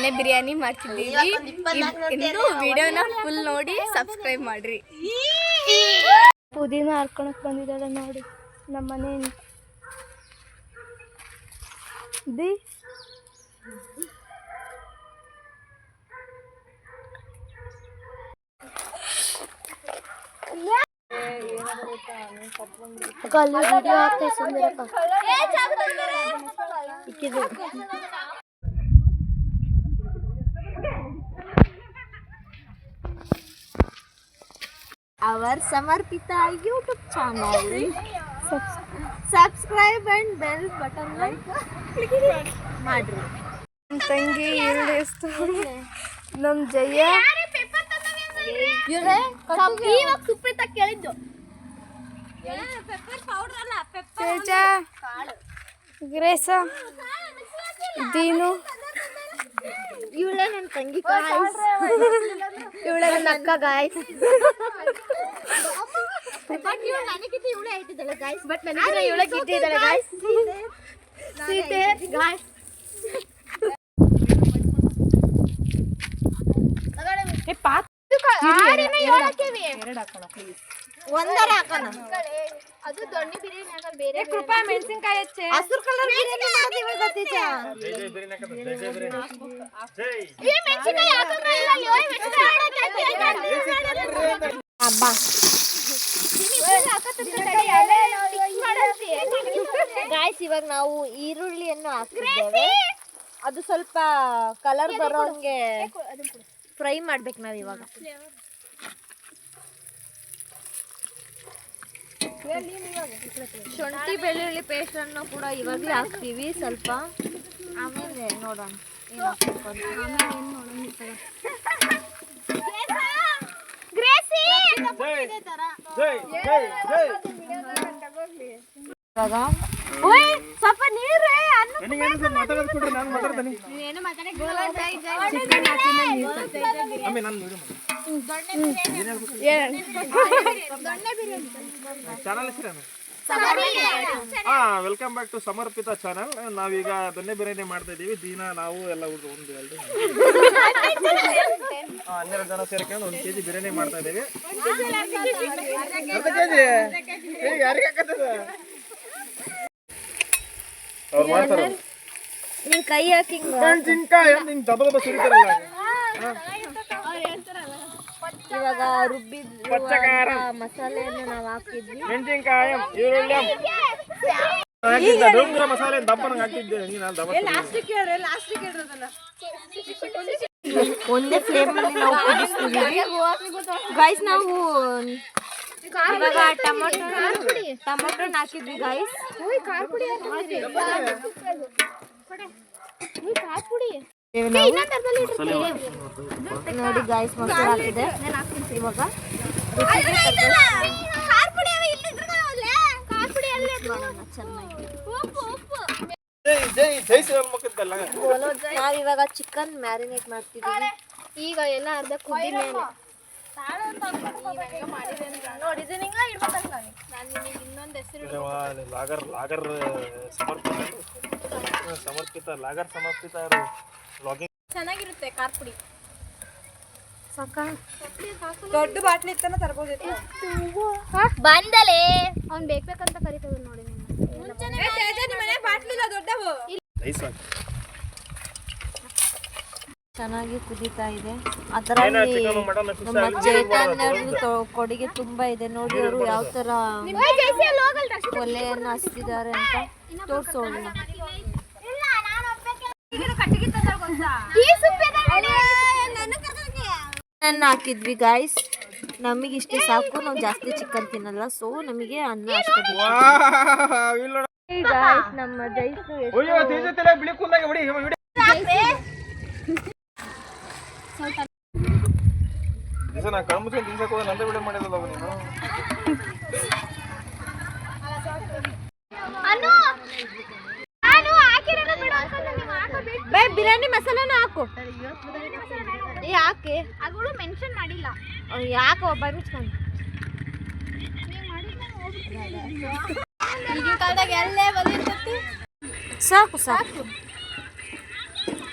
ದೊಣ್ಣೆ ಬಿರಿಯಾನಿ ಮಾಡ್ತಿದ್ದೀವಿ. ಇನ್ನು ವಿಡಿಯೋನ ಫುಲ್ ನೋಡಿ ಸಬ್ಸ್ಕ್ರೈಬ್ ಮಾಡ್ರಿ. ಪುದೀನ ಹರ್ಕೊಳಕ್ ಬಂದಿದ್ದಾಳೆ ನೋಡಿ ನಮ್ಮ ಮನೆಯಿಂದ. Our Samarpita YouTube channel. Subscribe and bell button like ಮಾಡ್ರಿ. ತಂಗಿ ಇರಲೇಸ್ತು ನಮ್ ಜಯ ಸುಪ್ರೀತ ಕೇಳಿದ್ದು ತೇಜ ಗ್ರೇಸ ದೀನು ಇವಳೆ ನನ್ನ ತಂಗಿ ಗಾಯ್ಸ್, ಇವಳೆ ನನ್ನ ಅಕ್ಕ ಗಾಯ್ಸ್. ಬಟ್ ಇವಳು ನನಗಿಂತ ಇವಳೆ ಇಟ್ಟಿದ್ದಾಳೆ ಗಾಯ್ಸ್. ಬಟ್ ನನಗೆ ಇವಳೆ ಕಿಟ್ಟಿದ್ದಾಳೆ ಗಾಯ್ಸ್. ಸೀತೆ ಗಾಯ್ಸ್. ಒಂದರ ಹಾಕೋಣ. ಅದು ದೊಣ್ಣೆ ಬಿರಿಯಾನಿ ಆಗಲ್ಲ, ಬೇರೆ ಕೃಪಾ ಮೆಣಸಿನಕಾಯಿ ಹಚ್ಚೆ. ಹಸಿರು ಕಲರ್ ಬಿರಿಯಾನಿ ಮಾಡ್ತೀವಿ ಗೊತ್ತಿಲ್ಲ. ಅಬ್ಬಾ ಗಾಯ್ಸ್, ಇವಾಗ ನಾವು ಈರುಳ್ಳಿಯನ್ನು ಹಾಕ್ತಿದ್ದೇವೆ. ಅದು ಸ್ವಲ್ಪ ಕಲರ್ ಬರೋಂಗೆ ಫ್ರೈ ಮಾಡ್ಬೇಕು ನಾವು ಇವಾಗ. ಶುಂಠಿ ಬೆಳ್ಳುಳ್ಳಿ ಪೇಸ್ಟ್ ಅನ್ನು ಕೂಡ ಇವಾಗಲೇ ಹಾಕ್ತೀವಿ ಸ್ವಲ್ಪ. ಆಮೇಲೆ ನೋಡೋಣ ಏನು ಹಾಕ್ಬೇಕು ಅಂತ. ಸ್ವಲ್ಪ ನೀರೇ ವೆಲ್ಕಮ್ ಬ್ಯಾಕ್ ಟು ಸಮರ್ಪಿತ ಚಾನಲ್. ನಾವೀಗ ದೊಣ್ಣೆ ಬಿರಿಯಾನಿ ಮಾಡ್ತಾ ಇದೀವಿ. ದಿನ ನಾವು ಎಲ್ಲ ಒಂದು 12 ಜನ ಸೇರ್ಕೊಂಡು 1 kg ಬಿರಿಯಾನಿ ಮಾಡ್ತಾ ಇದೀವಿ. ಅವ್ರು ಮಾಡ್ತಾರೆ. ನೀನ್ ಕೈ ಹಾಕಿ ದಬ ಸುರಿತಾರಲ್ಲ. ಇವಾಗ ರುಬ್ಬಿದ ಮಸಾಲೆಯನ್ನು ನಾವು ಹಾಕಿದ್ವಿ. ಮೆಣಸಿನಕಾಯಿ, ಈರುಳ್ಳಿ, ಡೊಂಗ್ರ ಮಸಾಲೆ ದಪ್ಪನಂಗೆ ಹಾಕಿದ್ದೆ. ಒಂದೇ ಫ್ಲೇಮ್ ಅಲ್ಲಿ ನಾವು ಕುದಿಸ್ತೀವಿ ಗೈಸ್. ನಾವು ಇವಾಗ ಟೊಮೊಟೊ ಹಾಕಿದ್ವಿ ಗೈಸ್. ನೋಡಿ ಗೈಸ್, ಮೊಸರು ಹಾಕಿದೆ ಇವಾಗ. ನಾವಿವಾಗ ಚಿಕನ್ ಮ್ಯಾರಿನೇಟ್ ಮಾಡ್ತಿದ್ದೀವಿ. ಈಗ ಎಲ್ಲ ಅರ್ಧ ಕುದಿ ಮೇಲೆ ಚೆನ್ನಾಗಿರುತ್ತೆ ಖಾರ ಪುಡಿ. ದೊಡ್ಡ ಬಾಟ್ಲಿ ಇತ್ತನ ತರಬಹುದಿತ್ತು. ಬಂದಲೇ ಅವ್ನು ಬೇಕಂತ ಕರಿತದ ನೋಡಿ. ಚೆನ್ನಾಗಿ ಕುದೀತಾ ಇದೆ. ಅದರಲ್ಲಿ ನಮ್ಮ ಚೇತನ್ಯರು ಕೊಡುಗೆ ತುಂಬಾ ಇದೆ. ನೋಡಿ ಅವರು ಯಾವ ತರ ಒಲೆಯನ್ನು ಹಚ್ತಿದ್ದಾರೆ ಅಂತ ತೋರ್ಸೋಣ. ಅನ್ನ ಹಾಕಿದ್ವಿ ಗಾಯ್ಸ್. ನಮಗೆ ಇಷ್ಟೇ ಸಾಕು, ನಾವು ಜಾಸ್ತಿ ಚಿಕನ್ ತಿನ್ನಲ್ಲ. ಸೊ ನಮಗೆ ಅನ್ನ ಅಷ್ಟೇ. ಗಾಯ್ಸ್, ನಮ್ಮ ಜೈಸು ಬಿರಿಯಾನಿ ಮಸಾಲಾನ ಹಾಕು. ಯಾಕೆ ಅಗಳು ಮೆನ್ಷನ್ ಮಾಡಿಲ್ಲ. ಯಾಕೆ ಒಬ್ಬ ಮುಚ್ಕೊಂಡು ಈಗಿನ ಕಾಲದಾಗ ಎಲ್ಲೇ ಬಂದಿರ್ತೈತಿ. ಸಾಕು ಸಾಕು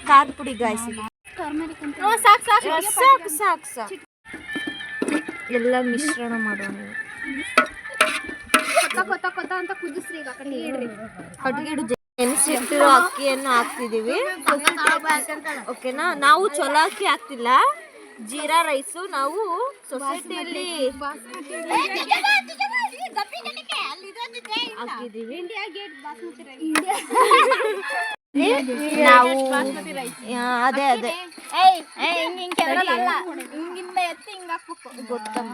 ಖಾರ ಪುಡಿ ಗಾಯ್ಸ್. ಸಾಕು ಸಾಕು ಸಾಕು ಎಲ್ಲ ಮಿಶ್ರಣ ಮಾಡೋಣ ನೆನೆಸಿಟ್ಟಿರೋ ಅಕ್ಕಿಯನ್ನು ಹಾಕ್ತಿದೀವಿ ಓಕೆನಾ. ನಾವು ಚೊಲೋ ಅಕ್ಕಿ ಹಾಕ್ತಿಲ್ಲ, ಜೀರಾ ರೈಸು ನಾವು ಸೊಸೈಟಿಯಲ್ಲಿ ಹಾಕಿದೀವಿ. ನಾವು ಅದೇ ಅದೇ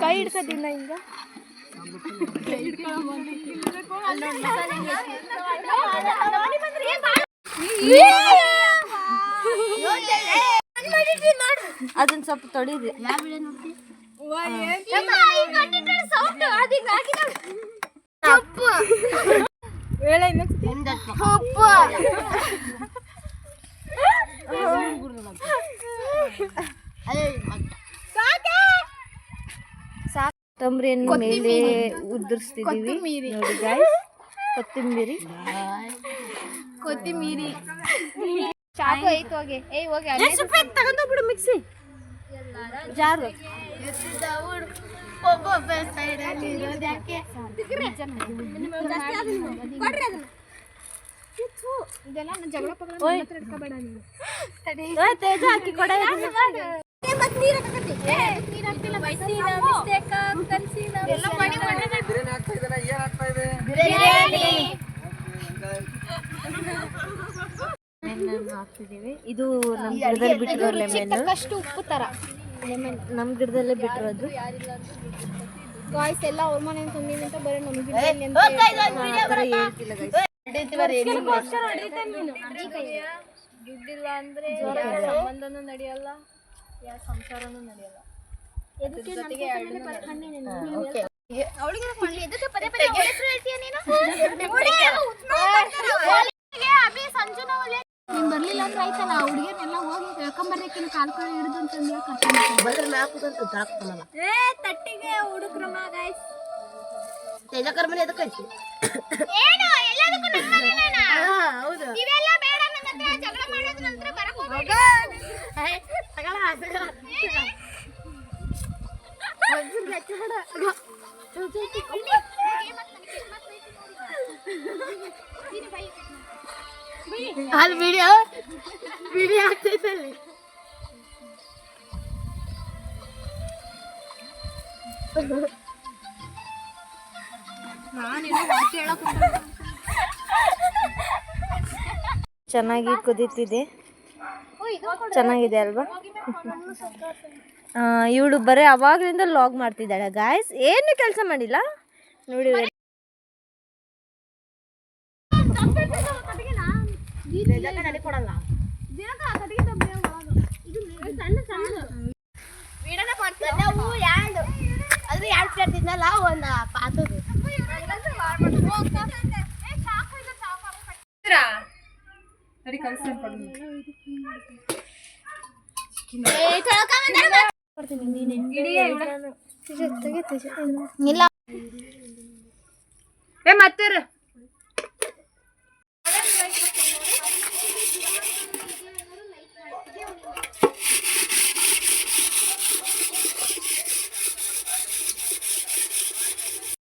ಕೈ ಹಿಡ್ಸೋದಿಲ್ಲ ಹಿಂಗ ಅದನ್ನ ಸ್ವಲ್ಪ ತೊಳಿದ್ರಿ. ಕೊತ್ತಂಬರಿಯನ್ನು ಮೇಲೆ ಉದುರಿಸ್ತಿದೀವಿ ನೋಡಿ ಗಾಯ್ಸ್. ಕೊತ್ತಂಬರಿ ಚಾಕು ಐತ್ ಹೋಗಿ ತಗೊಂಡೋಗ್ಬಿಡು ಮಿಕ್ಸಿ ಜಾರು. ತೇಜ ಹಾಕಿ ಕೊಡ. ಹಾಕ್ತಿದೀವಿ. ಇದು ನಮ್ ಗಿಡದಲ್ಲಿ ಬಿಟ್ಟಿರೋ ಲೆಮನ್, ಉಪ್ಪು ತರ ನಮ್ ಗಿಡದಲ್ಲೇ ಬಿಟ್ಟಿರೋದು. ಗಾಯ್ಸ್ ಎಲ್ಲ ಅವ್ರ ಮನೆ ತಂದಿವಿ ಅಂತ ಬರೀ ನಮ್ಗೆ ದುಡ್ಡಿಲ್ಲ ಅಂದ್ರೆ ಸಂಬಂಧನೂ ನಡೆಯಲ್ಲ, ಯಾವ ಸಂಸಾರನೂ ನಡೆಯಲ್ಲ. ನೀನ್ ಬರ್ಲಿಲ್ಲ ಅಂದ್ರೆ ಆಯ್ತಲ್ಲ, ಹುಡುಗಿಯನ್ನೆಲ್ಲ ಹೋಗಿ ಕಳ್ಕೊಂಬರ್ಬೇಕಿನ ಕಾಲ್ಕಳ ಹಿಡಿದು ಅಂತಂದು ತಟ್ಟಿಗೆ ಹುಡುಗ್ರಮ್ಮ ಗಾಯ್ಸ್. ಅಲ್ಲಿ ವಿಡಿಯೋ ಆಗ್ತೈತಲ್ಲಿ. ಚೆನ್ನಾಗಿ ಕುದೀತಿದೆ, ಚೆನ್ನಾಗಿದೆ ಅಲ್ವಾ. ಇವಳು ಬರೀ ಅವಾಗ್ಲಿಂದ ಲಾಗ್ ಮಾಡ್ತಿದ್ದಾಳೆ ಗಾಯ್ಸ್, ಏನು ಕೆಲಸ ಮಾಡಿಲ್ಲ ನೋಡಿ. ಇಲ್ಲ